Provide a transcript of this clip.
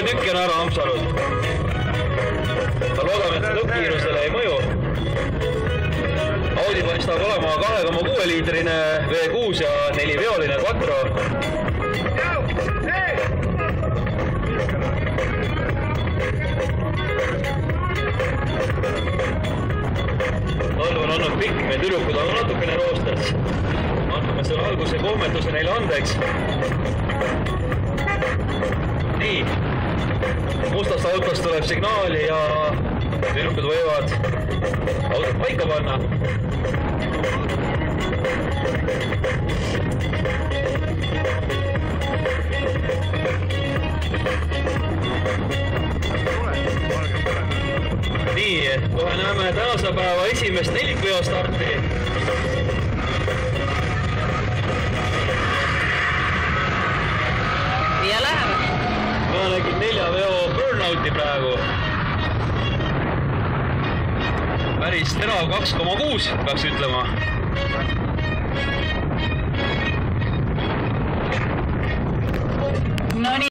tükki on ära ampsanud. Ma loodame, et lõppkiirusele ei mõju. Audi paistab olema 2,6 liitrine V6 ja 4-veoline Quattro. Talv on olnud pikk, meil tüdrukud on natukene roostes. Anname selle alguse kohmetuse neile andeks. Nii, mustast autost tuleb signaali ja tüdrukud võivad autot paika panna. Nii, kohe näeme tänase päeva esimest nelikveo starti. Ja läheme. Ma nägin 4-veo burnouti praegu. Päris terav 2,6 peaks ütlema.